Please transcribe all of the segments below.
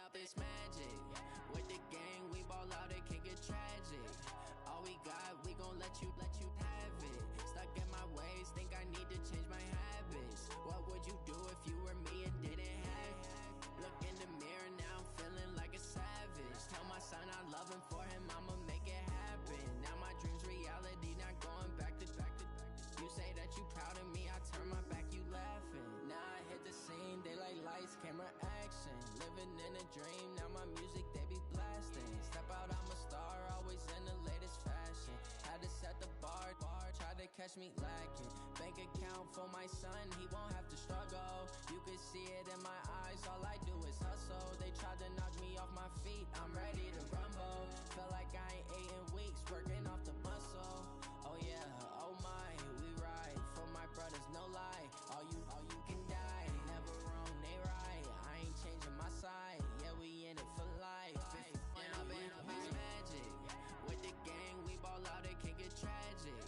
up, it's magic. With the gang, we ball out, it can get tragic. All we got, we gon' let you have it. Stuck in my ways, think I need to change my habits. What would you do if you were me and didn't have it? Look in the mirror now, I'm feeling like a savage. Tell my son I love him, for him I'ma make it happen. Now my dream's reality, not going back to. You say that you proud of me, I turn my back, you laughing. Now I hit the scene, daylight lights, camera action. Living in a dream, now my music they be blasting. Step out, I'm a star, always in the latest fashion. Had to set the bar, try to catch me lacking. Bank account for my son, he won't have to struggle. You could see it in my eyes, all I do is hustle. They tried to knock me off my feet, I'm ready to rumble. Felt like I ain't ate in weeks, working off the muscle. Oh yeah, oh my, we ride for my brothers, no lie. All you can die, never wrong, they right. I ain't changing my side, yeah, we in it for life. And up, it's magic. With the gang, we ball out, it can get tragic.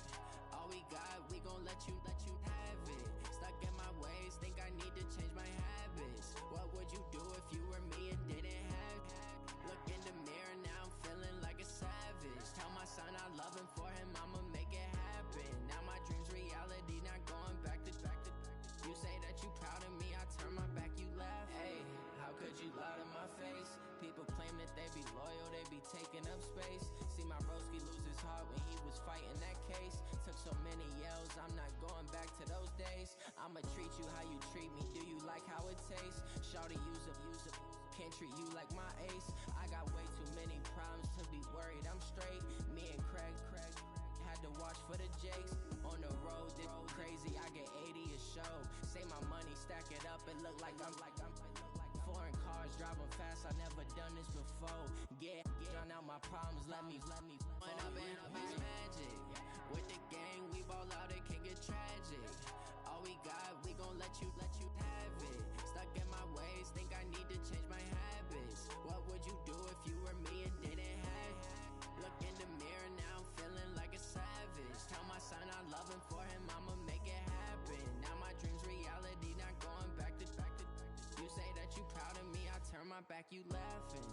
All we got, we gon' let you have it. Stuck in my ways, think I need to change my habits. What would you do if you were me and didn't have it? Look in the mirror now, I'm feeling like a savage. Tell my son I love him, for him I'ma make it happen. Now my dream's reality, not going back to. You say that you proud of me, I turn my back, you laugh. Hey, how could you lie to my face? People claim that they be loyal, they be taking up space. See my broski lose his heart when he was fighting that case. Took so many yells, I'm not going back to those days. I'ma treat you how you treat me, do you like how it tastes? Shawty, use up, can't treat you like my ace. I got way too many problems to be worried, I'm straight. Me and Craig had to watch for the Jakes. On the road, this crazy, I get 80 a show. Say my money, stack it up, it look like I'm foreign cars, driving fast, I never done this before. Get drown out my problems, let me fall. Up, it's magic. With the gang, we ball out, it can get tragic. All we got, we gon' let you have it. Stuck in my ways, think I need to change my habits. What would you do if you were me and didn't have it? Look in the mirror now, I'm feeling like a savage. Tell my son I love him, for him I'ma make it happen. Now my dream's reality, not going back to. You say that you proud of me, I turn my back, you laughing.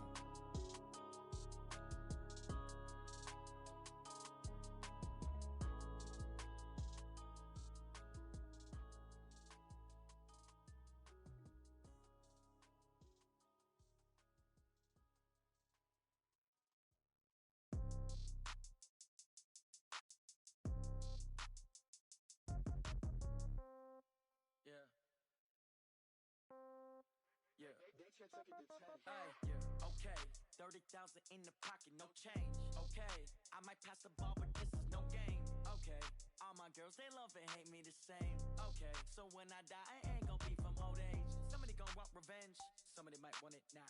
Hey, yeah, okay, 30,000 in the pocket, no change. Okay, I might pass the ball, but this is no game. Okay, all my girls, they love and hate me the same. Okay, so when I die, I ain't gon' be from old age. Somebody gon' want revenge, somebody might want it now.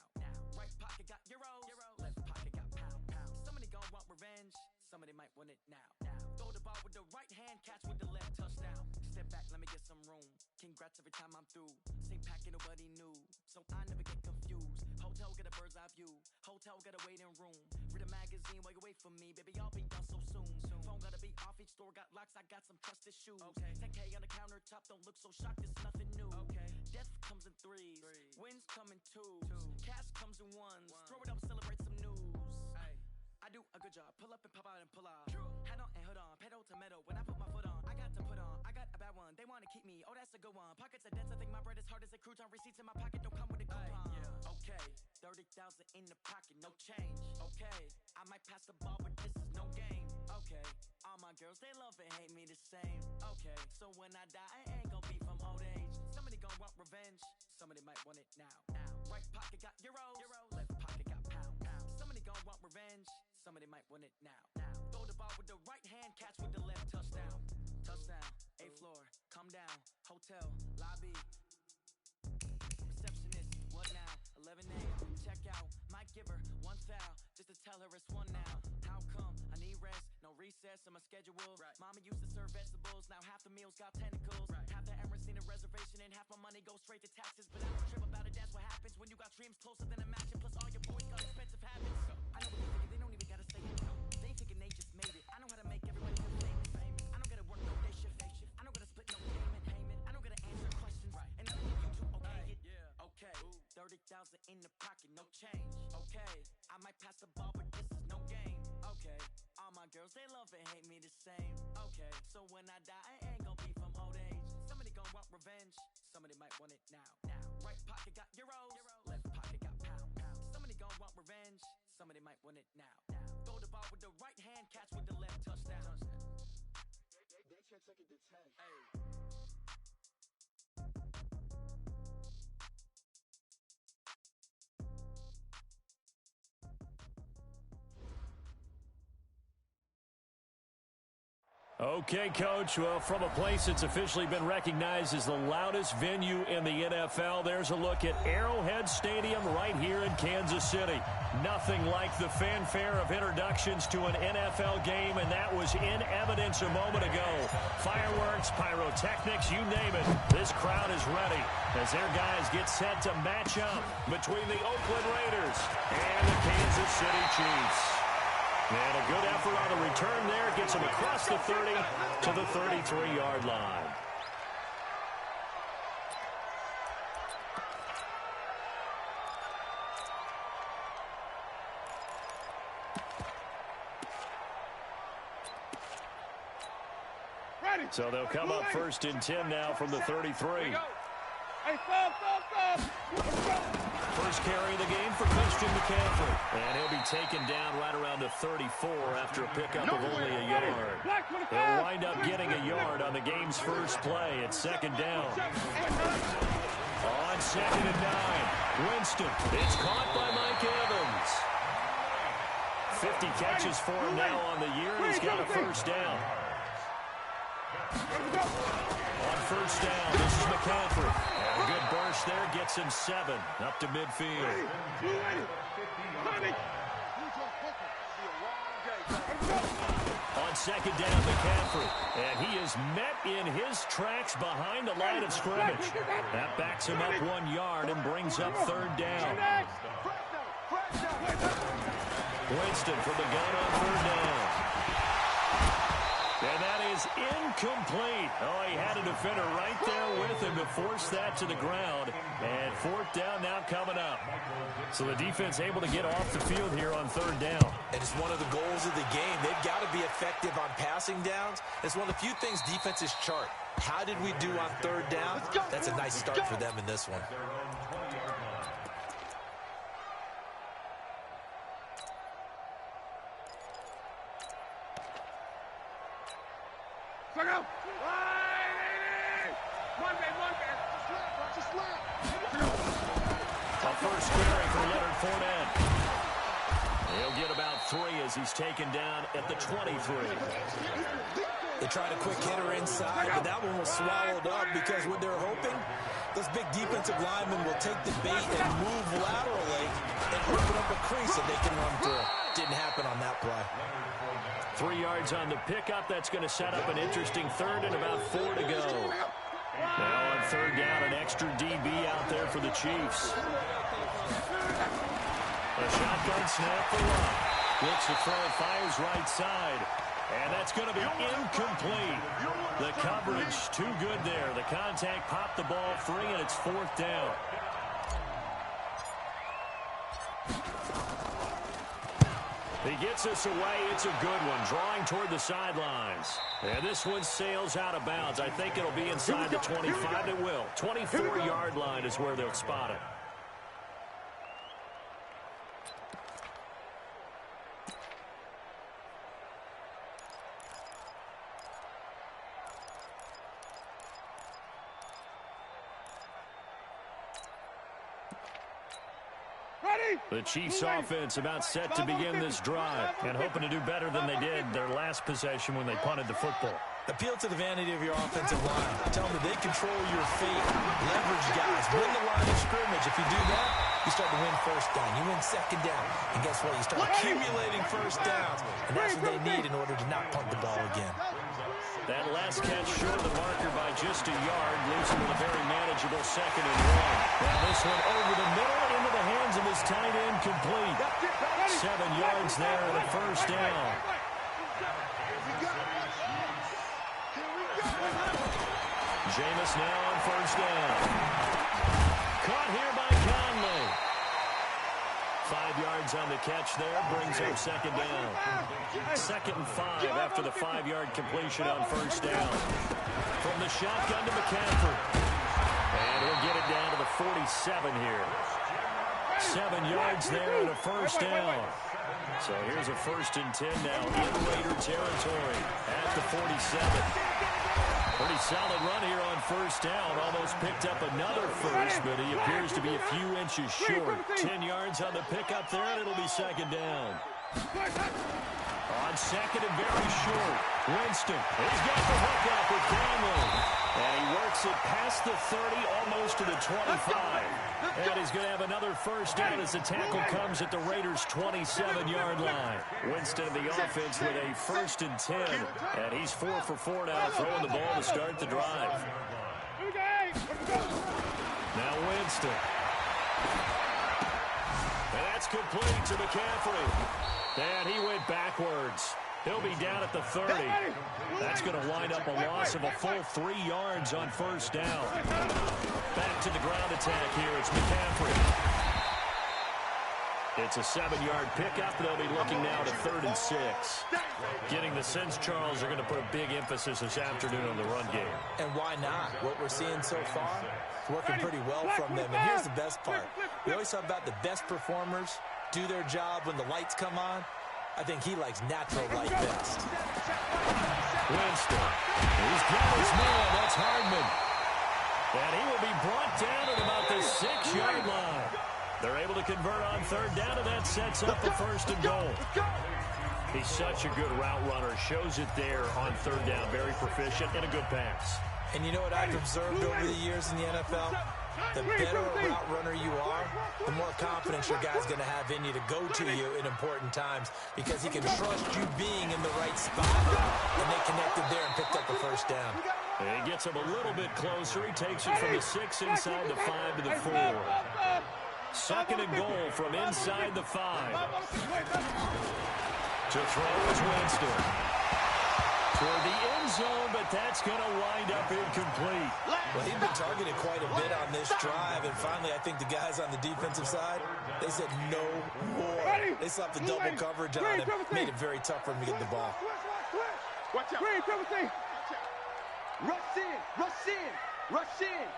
Right pocket got euros, left pocket got pound. Somebody gon' want revenge, somebody might want it now. Throw the ball with the right hand, catch with the left, touchdown. Step back, let me get some room. Congrats every time I'm through. Same packet, nobody knew, so I never get confused. Hotel get a bird's eye view, hotel get a waiting room. Read a magazine while you wait for me, baby, I'll be done so soon. Phone gotta be off, each store got locks, I got some trusted shoes. 10K on the countertop, don't look so shocked, it's nothing new. Death comes in threes, wins come in twos, cash comes in ones. Throw it up, celebrate some news. I do a good job, pull up and pop out and pull out. Head on and hood on, pedal to metal. When I put my foot on, I got to put on. I got a bad one, they wanna keep me, oh that's a good one. Pockets are dense, I think my bread is hard as a crouton. Receipts in my pocket don't come with a coupon. Okay, 30,000 in the pocket, no change. Okay, I might pass the ball, but this is no game. Okay, all my girls, they love and hate me the same. Okay, so when I die, I ain't gon' be from old age. Somebody gon' want revenge, somebody might want it now. Right pocket got euros, left pocket got pound. Somebody gon' want revenge, somebody might want it now. Throw the ball with the right hand, catch with the left, touchdown. Touchdown, 8th floor, come down, hotel, lobby. Receptionist, what now? 11 a.m., check out, might give her one foul, just to tell her it's one now. How come? I need rest, no recess in my schedule. Mama used to serve vegetables, now half the meals got tentacles. Half the Emirates need a reservation and half my money goes straight to taxes. But I don't trip about it, that's what happens when you got dreams closer than a mansion. Plus all your boys got expensive habits. I know what they thinking, they don't even gotta say it. They thinking they just made it. I know how to make everybody feel famous. I don't gotta work no day shift. I don't gotta split no payment. I don't gotta answer questions. And none of you two okay it. Okay, 30,000 in the pocket, no change. Okay, I might pass the ball, but this is no game. Okay, all my girls, they love and hate me the same. Okay, so when I die, I ain't gonna be from old age. Somebody gonna want revenge, somebody might want it now. Right pocket got euros, left pocket got pounds. Somebody gonna want revenge, somebody might want it now. Throw the ball with the right hand, catch with the left, touchdown. They can't take it to 10. Hey. Okay, Coach. Well, from a place that's officially been recognized as the loudest venue in the NFL, there's a look at Arrowhead Stadium right here in Kansas City. Nothing like the fanfare of introductions to an NFL game, and that was in evidence a moment ago. Fireworks, pyrotechnics, you name it. This crowd is ready as their guys get set to match up between the Oakland Raiders and the Kansas City Chiefs. And a good effort on the return there gets him across the 30 to the 33-yard line. So they'll come up 1st and 10 now from the 33. First carry of the game for Christian McCaffrey. And he'll be taken down right around the 34 after a pickup of only a yard. He'll wind up getting a yard on the game's first play at 2nd down. On 2nd and 9, Winston. It's caught by Mike Evans. 50 catches for him now on the year, and he's got a first down. On 1st down, this is McCaffrey. And a good burst there gets him 7 up to midfield. On 2nd down, McCaffrey. And he is met in his tracks behind the line of scrimmage. That backs him up 1 yard and brings up 3rd down. Winston from the gun on 3rd down. And that is incomplete. Oh, he had a defender right there with him to force that to the ground. And 4th down now coming up. So the defense able to get off the field here on 3rd down. And it's one of the goals of the game. They've got to be effective on passing downs. It's one of the few things defenses chart. How did we do on 3rd down? That's a nice start for them in this one. First carry for Leonard Fournette. He'll get about 3 as he's taken down at the 23. They tried a quick hitter inside, but that one was swallowed up because what they're hoping, those big defensive linemen will take the bait and move laterally and open up a crease that they can run through. Didn't happen on that play. 3 yards on the pickup. That's going to set up an interesting 3rd and about 4 to go. Now on 3rd down, an extra DB out there for the Chiefs. A shotgun snap for Luck. Looks to throw, fires right side. And that's going to be incomplete. The coverage too good there. The contact popped the ball free, and it's 4th down. He gets us away. It's a good one. Drawing toward the sidelines. And this one sails out of bounds. I think it'll be inside the 25. It will. 24-yard line is where they'll spot it. The Chiefs offense about set to begin this drive and hoping to do better than they did their last possession when they punted the football. Appeal to the vanity of your offensive line. Tell them that they control your fate. Leverage guys. Win the line of scrimmage. If you do that, you start to win 1st down. You win 2nd down. And guess what? You start accumulating 1st downs. And that's what they need in order to not punt the ball again. That last catch short of the marker by just a yard leaves him with a very manageable 2nd and 1. Now this one over the middle and into the hands of his tight end complete. 7 yards there and a 1st down. Jameis now on 1st down. Caught here by Conley. 5 yards on the catch there, brings up second down. 2nd and 5 after the 5-yard completion on first down. From the shotgun to McCaffrey. And he'll get it down to the 47 here. 7 yards there and a first down. So here's a 1st and 10 now in Raider territory at the 47. Pretty solid run here on first down. Almost picked up another first, but he appears to be a few inches short. 10 yards on the pickup there, and it'll be second down. On second and very short, Winston. He's got the hook up with Conley. And he works it past the 30, almost to the 25. And he's going to have another first down as the tackle comes at the Raiders' 27-yard line. Winston, the offense, with a 1st and 10. And he's 4 for 4 now, throwing the ball to start the drive. Now Winston. And that's complete to McCaffrey. And he went backwards. He'll be down at the 30. That's going to wind up a loss of a full 3 yards on first down. Back to the ground attack here. It's McCaffrey. It's a 7-yard pickup. They'll be looking now to 3rd and 6. Getting the sense, Charles, they're going to put a big emphasis this afternoon on the run game. And why not? What we're seeing so far, it's working pretty well from them. And here's the best part. We always talk about the best performers do their job when the lights come on. I think he likes natural light best. Winston. He's got his man. That's Hardman. And he will be brought down at about the 6-yard line. They're able to convert on 3rd down, and that sets up a 1st and goal. He's such a good route runner. Shows it there on 3rd down. Very proficient and a good pass. And you know what I've observed over the years in the NFL? The better a route runner you are, the more confidence your guy's going to have in you to go to you in important times because he can trust you being in the right spot. And they connected there and picked up the 1st down. And he gets him a little bit closer. He takes it from the 6 inside the 5 to the 4. 2nd and goal from inside the 5. To throw is Winston. Toward the end zone, but that's going to wind up incomplete. Well, he's been targeted quite a bit on this drive, and finally I think the guys on the defensive side, they said no more. They slapped the double coverage on him, made it very tough for him to get the ball. Watch out. Rush in, rush in, rush in.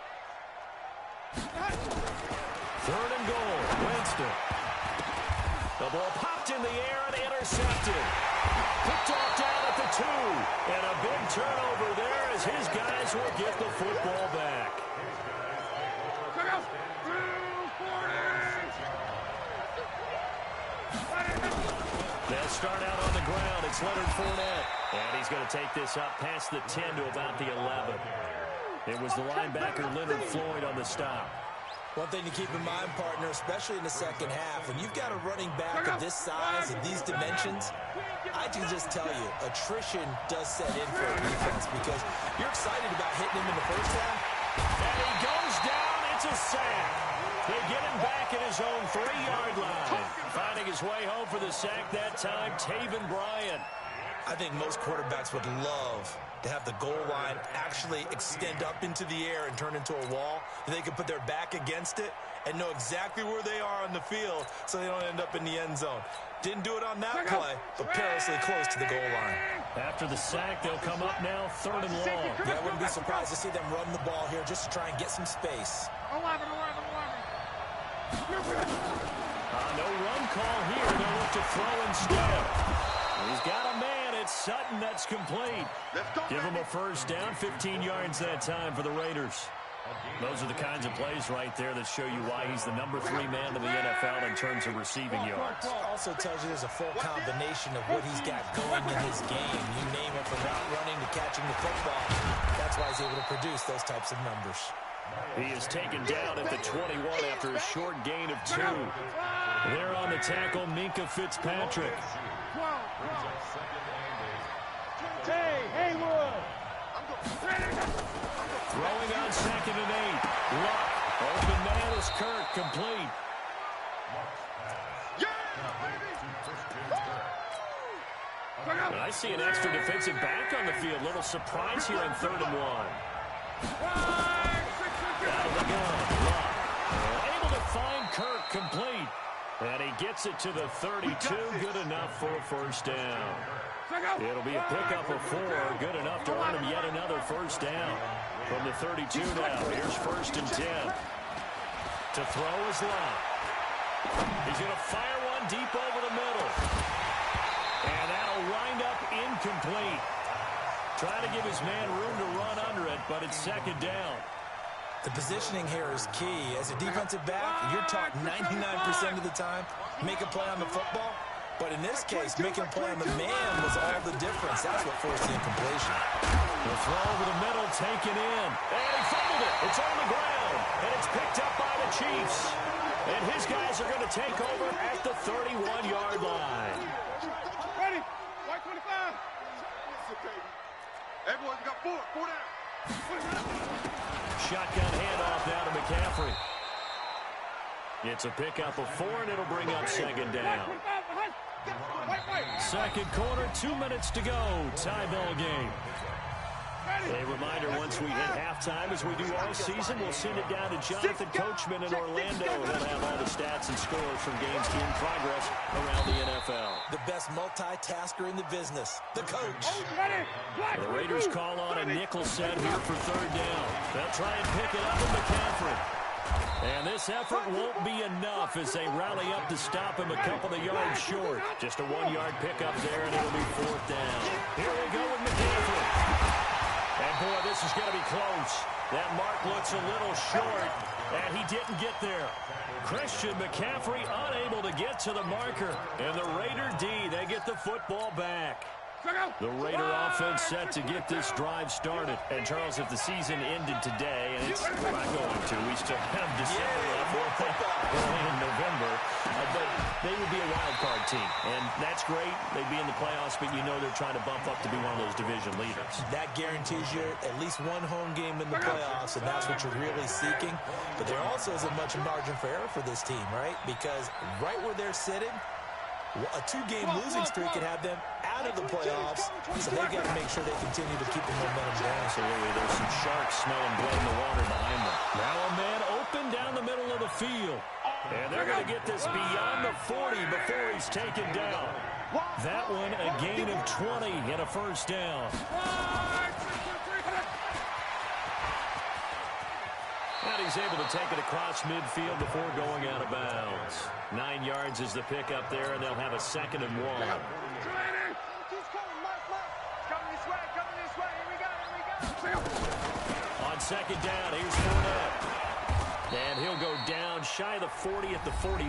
3rd and goal, Winston. The ball popped in the air and intercepted. Picked off down at the 2. And a big turnover there as his guys will get the football back. They'll start out on the ground. It's Leonard Fournette. And he's going to take this up past the 10 to about the 11. It was the linebacker Leonard Floyd on the stop. One thing to keep in mind, partner, especially in the second half, when you've got a running back of this size and these dimensions, I can just tell you, attrition does set in for a defense because you're excited about hitting him in the first half. And he goes down. It's a sack. They get him back at his own 3-yard line. Finding his way home for the sack that time, Taven Bryan. I think most quarterbacks would love to have the goal line actually extend up into the air and turn into a wall, and they can put their back against it and know exactly where they are on the field so they don't end up in the end zone. Didn't do it on that play, but perilously close to the goal line. After the sack, they'll come up now 3rd and long. Yeah, I wouldn't be surprised to see them run the ball here just to try and get some space. No run call here. They'll look to throw instead. He's got a man. It's Sutton. That's complete. Give him a 1st down. 15 yards that time for the Raiders. Those are the kinds of plays right there that show you why he's the number 3 man in the NFL in terms of receiving yards. Also tells you there's a full combination of what he's got going in his game. You name it, from route running to catching the football. That's why he's able to produce those types of numbers. He is taken down at the 21 after a short gain of 2. There on the tackle, Minka Fitzpatrick. Throwing on 2nd and 8. Luck. Open man is Kirk, complete. And I see an extra defensive back on the field. Little surprise here on 3rd and 1. Out of the gun. Luck. Able to find Kirk, complete. And he gets it to the 32, good enough for a first down. It'll be a pickup of 4, good enough to earn him yet another first down. From the 32 now, here's 1st and 10. To throw is Love. He's going to fire one deep over the middle. And that'll wind up incomplete. Trying to give his man room to run under it, but it's 2nd down. The positioning here is key. As a defensive back, you're taught 99% of the time, make a play on the football. But in this case, making a play on the man was all the difference. That's what forced the incompletion. The throw over the middle, taken in. And he fumbled it. It's on the ground. And it's picked up by the Chiefs. And his guys are going to take over at the 31-yard line. Ready? White 25. Everyone's got 4 down. Shotgun handoff down to McCaffrey. It's a pickup of 4, and it'll bring up 2nd down. 2nd quarter, 2 minutes to go. Tie ball game. A reminder, once we hit halftime, as we do all season, we'll send it down to Jonathan Coachman in Orlando. He'll have all the stats and scores from games in progress around the NFL. The best multitasker in the business, the coach. The Raiders call on a nickel set here for 3rd down. They'll try and pick it up with McCaffrey. And this effort won't be enough as they rally up to stop him a couple of yards short. Just a 1-yard pickup there, and it'll be 4th down. Here we go with McCaffrey. And, boy, this is going to be close. That mark looks a little short, and he didn't get there. Christian McCaffrey unable to get to the marker. And the Raider D, they get the football back. The Raider offense set to get this drive started. And, Charles, if the season ended today, and it's not going to, we still have December left, early in November, but they would be a wild card team. And that's great. They'd be in the playoffs, but you know they're trying to bump up to be one of those division leaders. That guarantees you at least one home game in the playoffs, and that's what you're really seeking. But there also isn't much margin for error for this team, right? Because right where they're sitting, a 2-game losing streak could have them out of the playoffs, so they've got to make sure they continue to keep the momentum down. Absolutely. There's some sharks smelling blood in the water behind them. Now a man open down the middle of the field. And they're going to get this beyond the 40 before he's taken down. That one a gain of 20 and a first down. And he's able to take it across midfield before going out of bounds. 9 yards is the pickup there, and they'll have a 2nd and 1. On 2nd down, here's Fournette. And he'll go down shy of the 40 at the 41.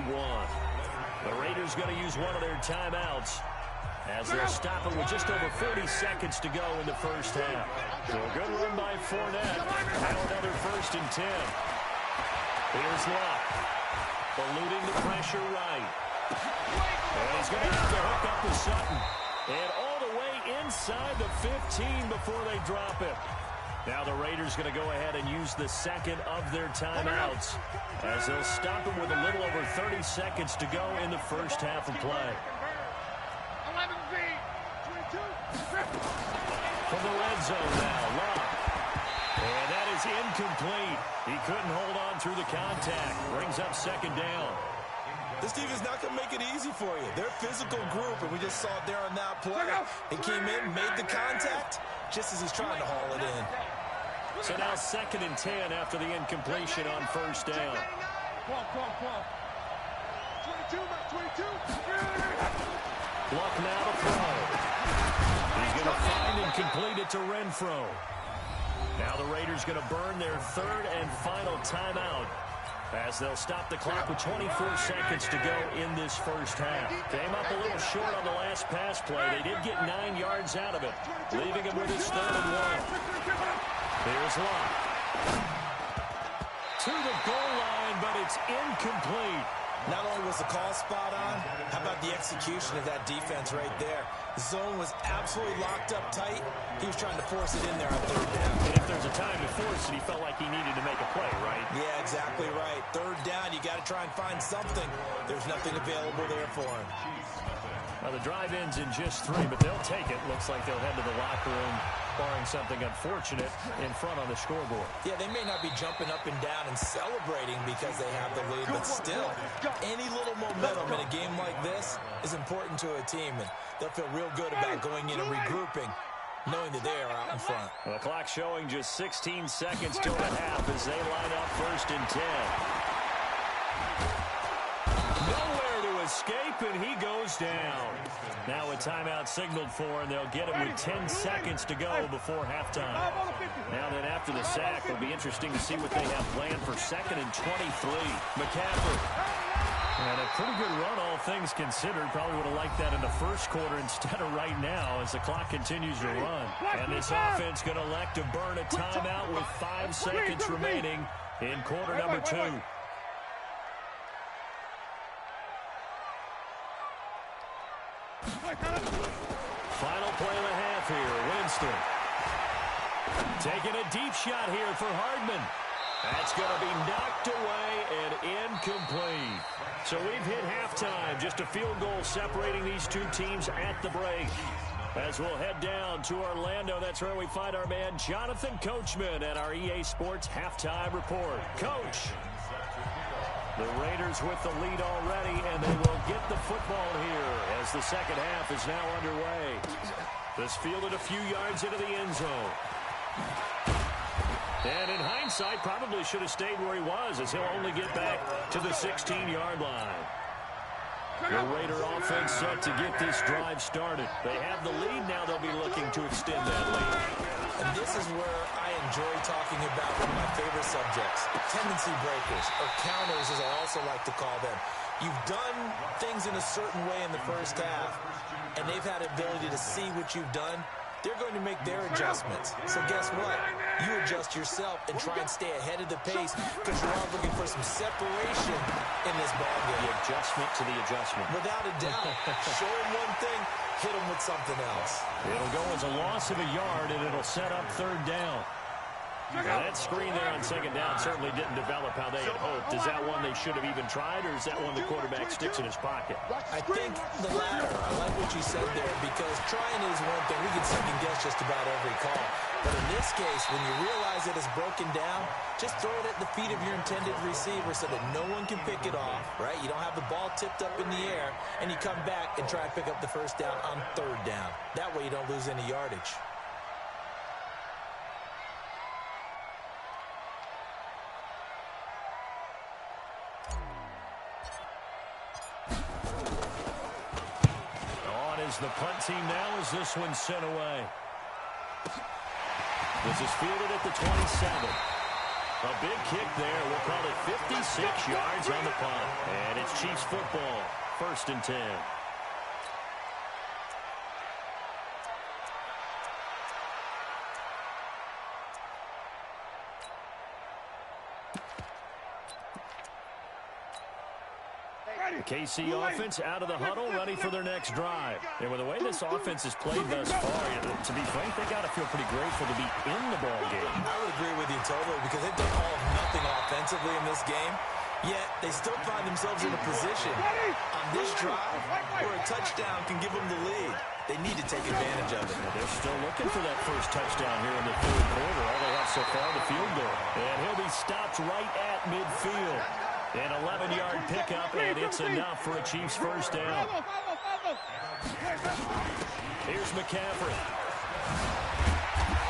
The Raiders going to use one of their timeouts as they'll stop it with just over 40 seconds to go in the first half. So a good run by Fournette. Now another 1st and 10. Here's Love. Eluding the pressure right. And he's going to have to hook up with Sutton. And all the way inside the 15 before they drop it. Now the Raiders going to go ahead and use the 2nd of their timeouts as they'll stop him with a little over 30 seconds to go in the first half of play. From the red zone now, Love. And that is incomplete. He couldn't hold on through the contact. Brings up 2nd down. This team is not going to make it easy for you. They're a physical group, and we just saw it there on that play. He came in, made the contact, just as he's trying to haul it in. So now 2nd and 10 after the incompletion on first down. 22. Luck now to throw. He's going to find and complete it to Renfro. Now the Raiders going to burn their 3rd and final timeout as they'll stop the clock with 24 seconds to go in this first half. Came up a little short on the last pass play. They did get 9 yards out of it, leaving him with his 3rd and 1. Here's Locke. To the goal line, but it's incomplete. Not only was the call spot on, how about the execution of that defense right there? The zone was absolutely locked up tight. He was trying to force it in there on 3rd down. And if there's a time to force it, he felt like he needed to make a play, right? Yeah, exactly right. 3rd down, you got to try and find something. There's nothing available there for him. Well, the drive ends in just 3, but they'll take it. Looks like they'll head to the locker room barring something unfortunate in front on the scoreboard. Yeah, they may not be jumping up and down and celebrating because they have the lead, but still, any little momentum in a game like this is important to a team, and they'll feel real good about going in and regrouping, knowing that they are out in front. Well, the clock showing just 16 seconds till the half as they line up 1st and 10. Nowhere to escape, and he goes down. Now a timeout signaled for, and they'll get it with 10 seconds to go before halftime. Now then, after the sack, it'll be interesting to see what they have planned for 2nd and 23. McCaffrey. And a pretty good run, all things considered. Probably would have liked that in the first quarter instead of right now as the clock continues to run. And this offense going to elect to burn a timeout with 5 seconds remaining in quarter number 2. Final play of the half here. Winston taking a deep shot here for Hardman. That's going to be knocked away and incomplete. So we've hit halftime. Just a field goal separating these two teams at the break. As we'll head down to Orlando, that's where we find our man Jonathan Coachman at our EA Sports Halftime Report. Coach, the Raiders with the lead already, and they will get the football here as the second half is now underway. This fielded a few yards into the end zone. And in hindsight, probably should have stayed where he was as he'll only get back to the 16-yard line. The Raider offense set to get this drive started. They have the lead. Now they'll be looking to extend that lead. And this is where I enjoy talking about one of my favorite subjects, tendency breakers, or counters as I also like to call them. You've done things in a certain way in the first half, and they've had the ability to see what you've done. They're going to make their adjustments. So guess what? You adjust yourself and try and stay ahead of the pace because you're all looking for some separation in this ballgame. The adjustment to the adjustment. Without a doubt. Show them one thing, hit them with something else. It'll go as a loss of a yard, and it'll set up 3rd down. Now that screen there on 2nd down certainly didn't develop how they had hoped. Is that one they should have even tried, or is that one the quarterback sticks in his pocket? I think the latter. I like what you said there, because trying is one thing. We can second guess just about every call. But in this case, when you realize that it's broken down, just throw it at the feet of your intended receiver so that no one can pick it off, right? You don't have the ball tipped up in the air, and you come back and try to pick up the 1st down on 3rd down. That way you don't lose any yardage. The punt team now as this one's sent away. This is fielded at the 27. A big kick there. We'll call it 56 yards on the punt. And it's Chiefs football. 1st and 10. The KC offense out of the huddle, ready for their next drive. And with the way this offense has played thus far, to be frank, they got to feel pretty grateful to be in the ball game. I would agree with you totally, because they've done all of nothing offensively in this game, yet they still find themselves in a position on this drive where a touchdown can give them the lead. They need to take advantage of it. Well, they're still looking for that first touchdown here in the 3rd quarter. All they have so far, the field goal. And he'll be stopped right at midfield. An 11-yard pickup, and it's enough for a Chiefs 1st down. Here's McCaffrey.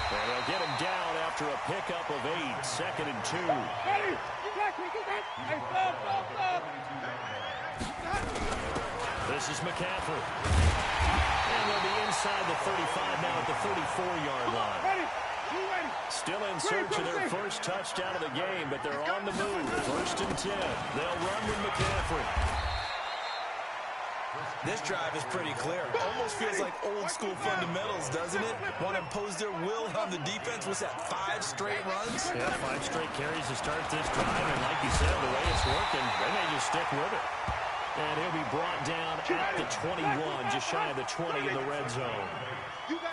And they'll get him down after a pickup of 8, 2nd and 2. This is McCaffrey. And they'll be inside the 35 now at the 34-yard line. Still in search of their first touchdown of the game, but they're on the move. 1st and 10. They'll run with McCaffrey. This drive is pretty clear. Almost feels like old school fundamentals, doesn't it? Want to impose their will on the defense. What's that, 5 straight runs? Yeah, 5 straight carries to start this drive, and like you said, the way it's working, they may just stick with it. And he'll be brought down at the 21, just shy of the 20 in the red zone.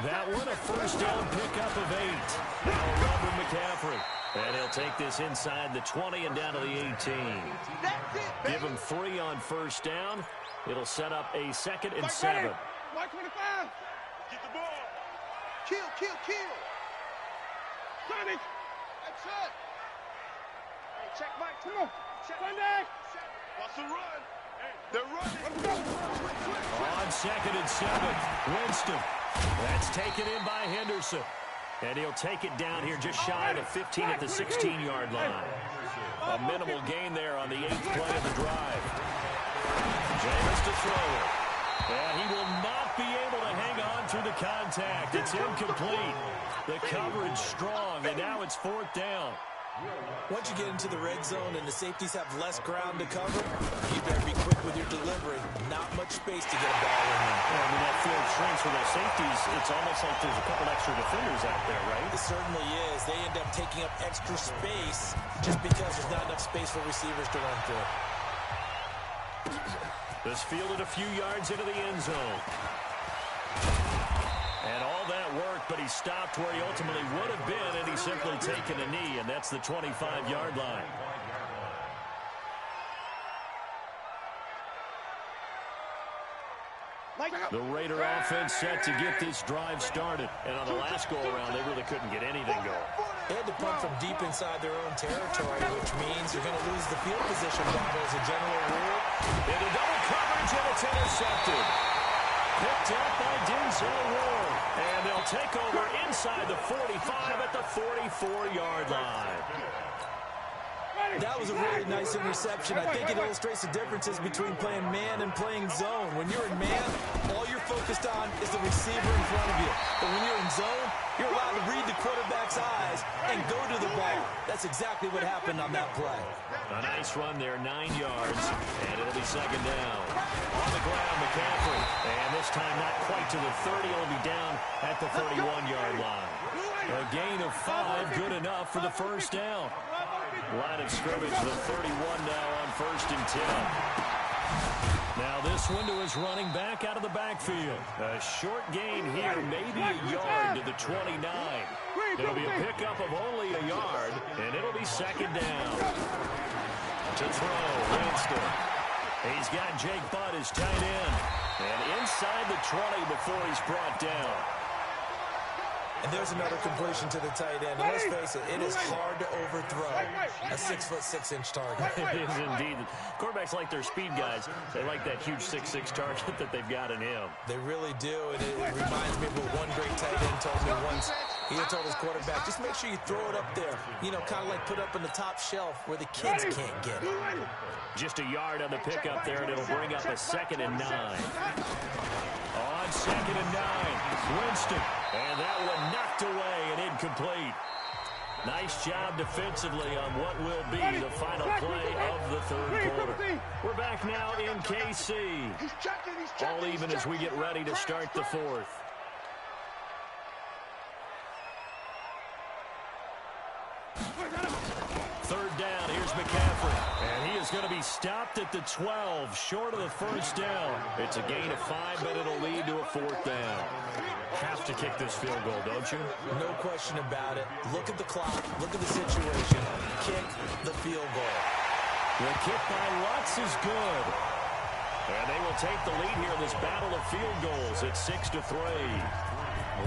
That one, a 1st down pickup of 8. Now run with McCaffrey. And he'll take this inside the 20 and down to the 18. Give him 3 on 1st down. It'll set up a 2nd and 7. Kill, kill, kill. Sonny. That's it. Hey, check Mike. Come on. Check. Sunday. What's the run? Hey, they're running. On 2nd and 7, Winston. That's taken in by Henderson. And he'll take it down here just shy of 15 at the 16-yard line. A minimal gain there on the 8th play of the drive. James to throw it. And he will not be able to hang on through the contact. It's incomplete. The coverage strong, and now it's 4th down. Once you get into the red zone and the safeties have less ground to cover, you better be quick with your delivery. Not much space to get a ball in there. Yeah, I mean, that field shrinks with those safeties. It's almost like there's a couple extra defenders out there, right? It certainly is. They end up taking up extra space just because there's not enough space for receivers to run through. This fielded a few yards into the end zone. And all that worked, but he stopped where he ultimately would have been, and he's simply taken a knee, and that's the 25-yard line. The Raider offense set to get this drive started. And on the last go-around, they really couldn't get anything going. They had to punt from deep inside their own territory, which means you're going to lose the field position battle as a general rule. Into double coverage, and it's intercepted. Picked up by Denzel Ward. And they'll take over inside the 45 at the 44-yard line. That was a really nice interception. I think it illustrates the differences between playing man and playing zone. When you're in man, all you're focused on is the receiver in front of you. But when you're in zone, you're allowed to read the quarterback's eyes and go to the ball. That's exactly what happened on that play. A nice run there, 9 yards, and it'll be 2nd down. On the ground, McCaffrey. And this time not quite to the 30. It'll be down at the 31-yard line. A gain of 5, good enough for the 1st down. Line of scrimmage, the 31 now on 1st and 10. Now this window is running back out of the backfield. A short gain here, maybe a yard to the 29. It'll be a pickup of only a yard, and it'll be 2nd down. To throw, Winston. He's got Jake Butt as tight end. And inside the 20 before he's brought down. And there's another completion to the tight end. And let's face it, it is hard to overthrow a 6'6" target. It is indeed. Quarterbacks like their speed guys. They like that huge 6'6" target that they've got in him. They really do. And it reminds me of what one great tight end told me once. He had told his quarterback, just make sure you throw it up there. You know, kind of like put up on the top shelf where the kids can't get it. Just a yard on the pickup there, and it'll bring up a 2nd and 9. On 2nd and 9, Winston. And that one knocked away and incomplete. Nice job defensively on what will be the final play of the 3rd quarter. We're back now in KC. All even as we get ready to start the 4th. Third down, here's McCaffrey. And he is going to be stopped at the 12, short of the 1st down. It's a gain of 5, but it'll lead to a 4th down. Have to kick this field goal, don't you? No question about it. Look at the clock. Look at the situation. Kick the field goal. The kick by Lutz is good. And they will take the lead here in this battle of field goals at 6-3.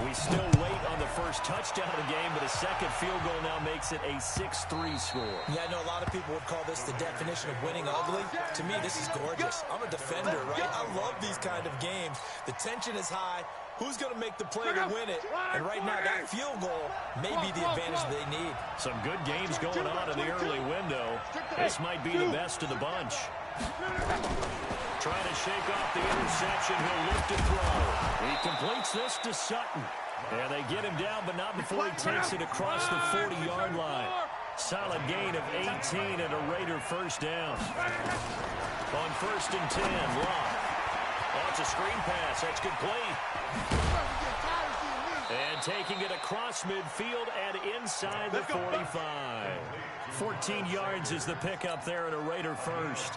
We still wait on the first touchdown of the game, but a second field goal now makes it a 6-3 score. Yeah, I know a lot of people would call this the definition of winning ugly. To me, this is gorgeous. I'm a defender, right? I love these kind of games. The tension is high. Who's going to make the play to win it? And right now, that field goal may be the advantage they need. Some good games going on in the early window. This might be the best of the bunch. Trying to shake off the interception. He'll look to throw. He completes this to Sutton. And they get him down, but not before he takes it across the 40-yard line. Solid gain of 18 and a Raider 1st down. On 1st and 10, Locke. Oh, it's a screen pass. That's complete. And taking it across midfield and inside the 45. 14 yards is the pickup there and a Raider 1st.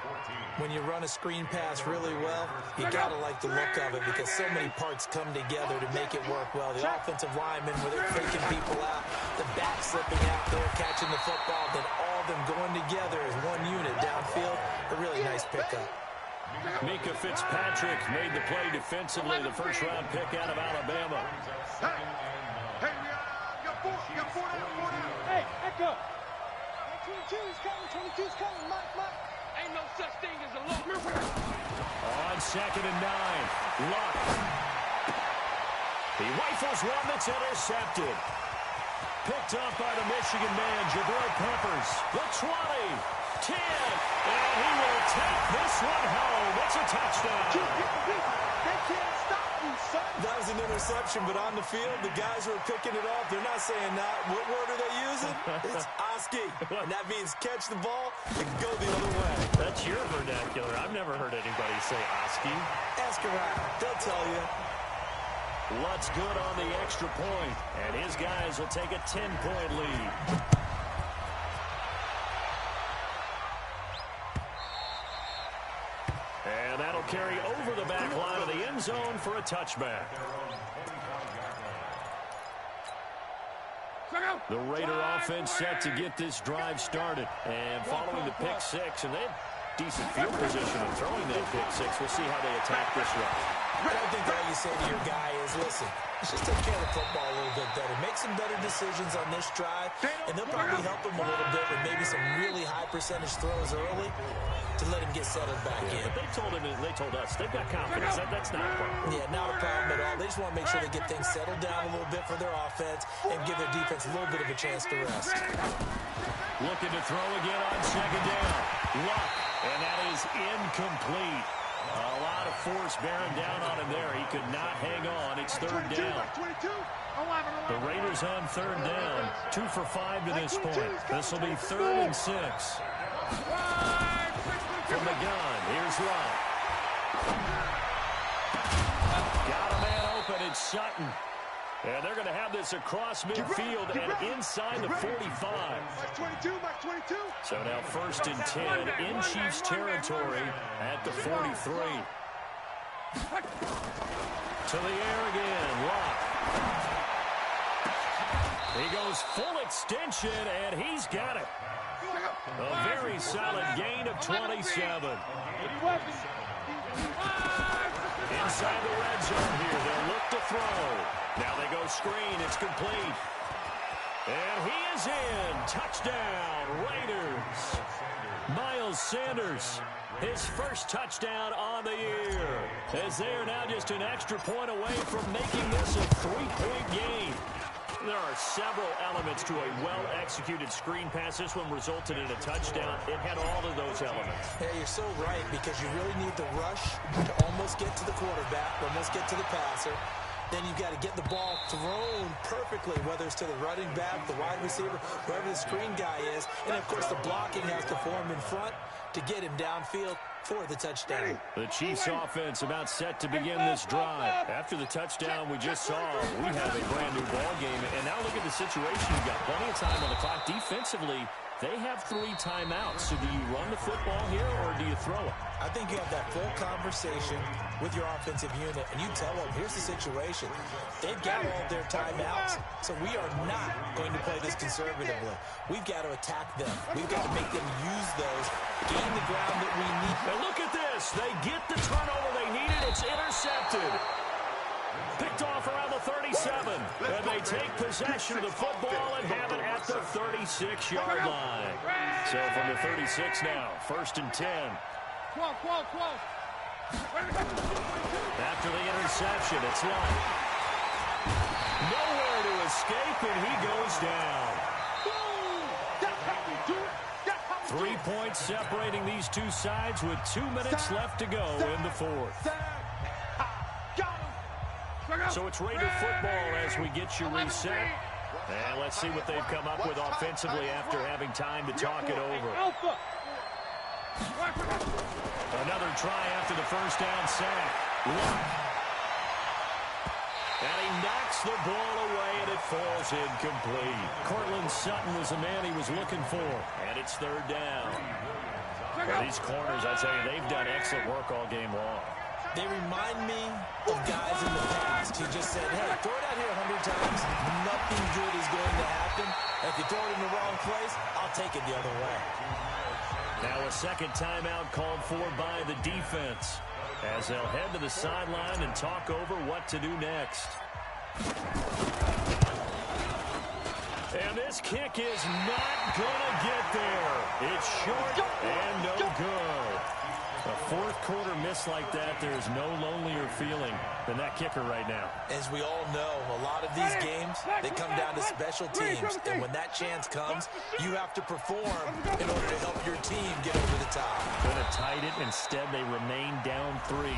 When you run a screen pass really well, you got to like the look of it because so many parts come together to make it work well. The offensive linemen, where they're faking people out, the back slipping out there, catching the football, then all of them going together as one unit downfield. A really nice pickup. Mika Fitzpatrick made the play defensively, the 1st-round pick out of Alabama. back up. 22's coming, 22's coming, Mike. Ain't no such thing as a loss. On 2nd and 9, Luck. He rifles one that's intercepted. Picked up by the Michigan man, Jabril Peppers. The 20, 10, and he will take this one home. It's a touchdown. They can't stop you, son. That was an interception, but on the field, the guys who are picking it up, they're not saying that. What word are they using? It's Oski, and that means catch the ball and go the other way. That's your vernacular. I've never heard anybody say Oski. Ask around. They'll tell you. Lutt's good on the extra point, and his guys will take a 10-point lead. And that'll carry over the back line of the end zone for a touchback. The Raider offense set to get this drive started. And following the pick six, and they had decent field position in throwing that pick six. We'll see how they attack this rush. I think all you say to your guy is, listen, let's just take care of the football a little bit better. Make some better decisions on this drive, and they'll probably help him a little bit with maybe some really high percentage throws early to let him get settled back in. But they told us they've got confidence. That's not a problem. Yeah, not a problem at all. They just want to make sure they get things settled down a little bit for their offense and give their defense a little bit of a chance to rest. Looking to throw again on 2nd down. Luck, and that is incomplete. A lot of force bearing down on him there. He could not hang on. It's 3rd down. The Raiders on 3rd down. 2 for 5 to this point. This will be 3rd and 6. From the gun, here's Luck. Got a man open. It's Sutton. And they're going to have this across midfield and inside the 45. So now 1st and 10 in Chiefs territory at the 43. To the air again, Luck. He goes full extension, and he's got it. A very solid gain of 27. Inside the red zone here, they'll look to throw. Now they go screen, it's complete. And he is in. Touchdown, Raiders. Miles Sanders, his first touchdown on the year, as they are now just an extra point away from making this a 3-point game. There are several elements to a well-executed screen pass. This one resulted in a touchdown. It had all of those elements. Yeah, you're so right, because you really need the rush to almost get to the quarterback, almost get to the passer. Then you've got to get the ball thrown perfectly, whether it's to the running back, the wide receiver, whoever the screen guy is. And, of course, the blocking has to form in front to get him downfield for the touchdown. The Chiefs offense about set to begin this drive. After the touchdown we just saw, we have a brand new ball game. And now look at the situation. You've got plenty of time on the clock. Defensively, they have 3 timeouts. So do you run the football here or do you throw it? I think you have that full conversation with your offensive unit, and you tell them, here's the situation. They've got all their timeouts, so we are not going to play this conservatively. We've got to attack them. We've got to make them use those, gain the ground that we need. And look at this. They get the turnover they needed. It's intercepted. Picked off around the 37. And they take possession of the football and have it at the 36-yard line. So from the 36 now, 1st and 10. After the interception, it's Luck. Nowhere to escape, and he goes down. 3 points separating these two sides with 2 minutes left to go in the 4th. So it's Raider football as we get you reset. And let's see what they've come up with offensively after having time to talk it over. Another try after the 1st down sack. Luck. And he knocks the ball away, and it falls incomplete. Cortland Sutton was the man he was looking for, and it's 3rd down. Well, these corners, I tell you, they've done excellent work all game long. They remind me of guys in the past who just said, hey, throw it out here 100 times. Nothing good is going to happen. If you throw it in the wrong place, I'll take it the other way. Now a second timeout called for by the defense as they'll head to the sideline and talk over what to do next. And this kick is not going to get there. It's short and no good. A fourth quarter miss like that, there's no lonelier feeling than that kicker right now. As we all know, a lot of these games, they come down to special teams. And when that chance comes, you have to perform in order to help your team get over the top. Could have tied it. Instead, they remain down 3.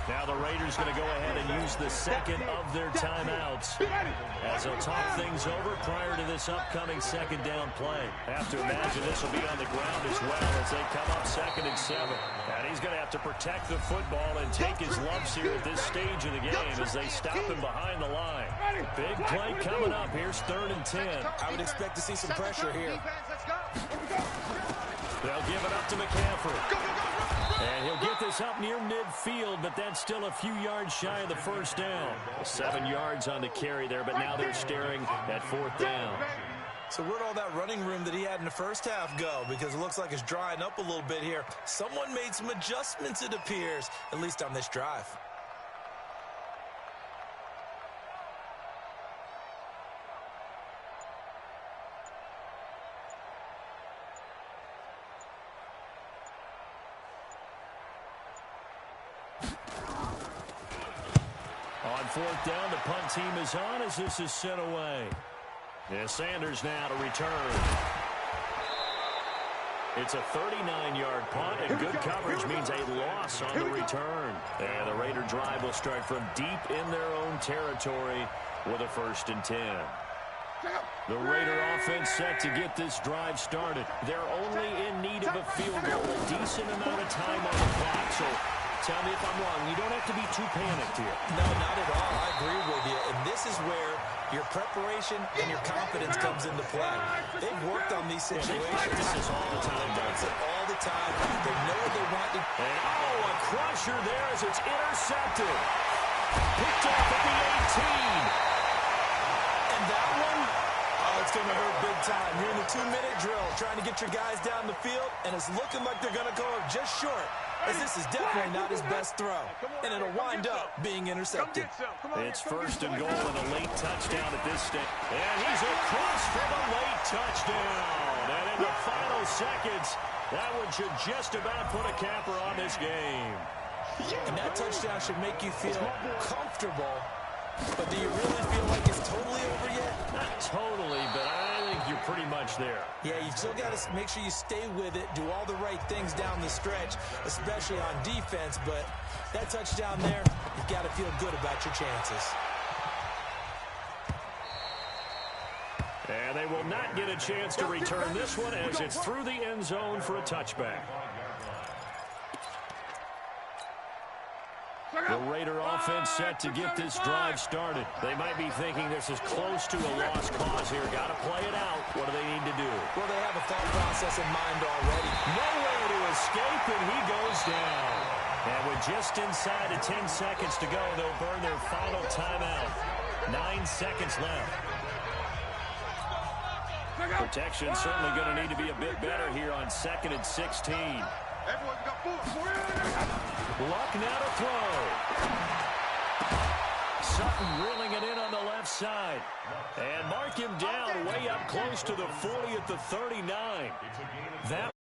Now the Raiders going to go ahead and use the second of their timeouts as they'll talk things over prior to this upcoming second down play. Have to imagine this will be on the ground as well as they come up 2nd and 7. And he's going to have to protect the football and take his lumps here at this stage of the game as they stop him behind the line. Big play coming up. Here's 3rd and 10. I would expect to see some pressure here. They'll give it up to McCaffrey. And he'll get this up near midfield, but that's still a few yards shy of the first down. 7 yards on the carry there, but now they're staring at 4th down. So where'd all that running room that he had in the first half go? Because it looks like it's drying up a little bit here. Someone made some adjustments, it appears, at least on this drive. On 4th down, the punt team is on as this is sent away. And Sanders now to return. It's a 39-yard punt, and good coverage means a loss on the return. And the Raider drive will start from deep in their own territory with a 1st and 10. The Raider offense set to get this drive started. They're only in need of a field goal, a decent amount of time on the clock. So tell me if I'm wrong. You don't have to be too panicked here. No, not at all. I agree with you. And this is where your preparation and your confidence comes into play. They've worked on these situations. This is all the time. That's it all the time. They know what they want to. And a crusher there as it's intercepted. Picked off at the 18. And that one, it's going to hurt big time. You're in the 2-minute drill trying to get your guys down the field, and it's looking like they're going to go just short, as this is definitely not his best throw. And it'll wind up being intercepted. It's 1st and goal and a late touchdown at this stage. And he's across for the late touchdown. And in the final seconds, that one should just about put a capper on this game. And that touchdown should make you feel comfortable. But do you really feel like it's totally over yet? Not totally, but I think you're pretty much there. Yeah, you've still got to make sure you stay with it, do all the right things down the stretch, especially on defense. But that touchdown there, you've got to feel good about your chances. And they will not get a chance to return this one as it's through the end zone for a touchback. The Raider offense set to get this drive started. They might be thinking this is close to a lost cause here. Got to play it out. What do they need to do? Well, they have a thought process in mind already. Nowhere to escape, and he goes down. And with just inside of 10 seconds to go, they'll burn their final timeout. 9 seconds left. Protection certainly going to need to be a bit better here on 2nd and 16. Everyone's got 4. Luck now to throw. Sutton reeling it in on the left side. And mark him down way up close to the 40 at the 39. That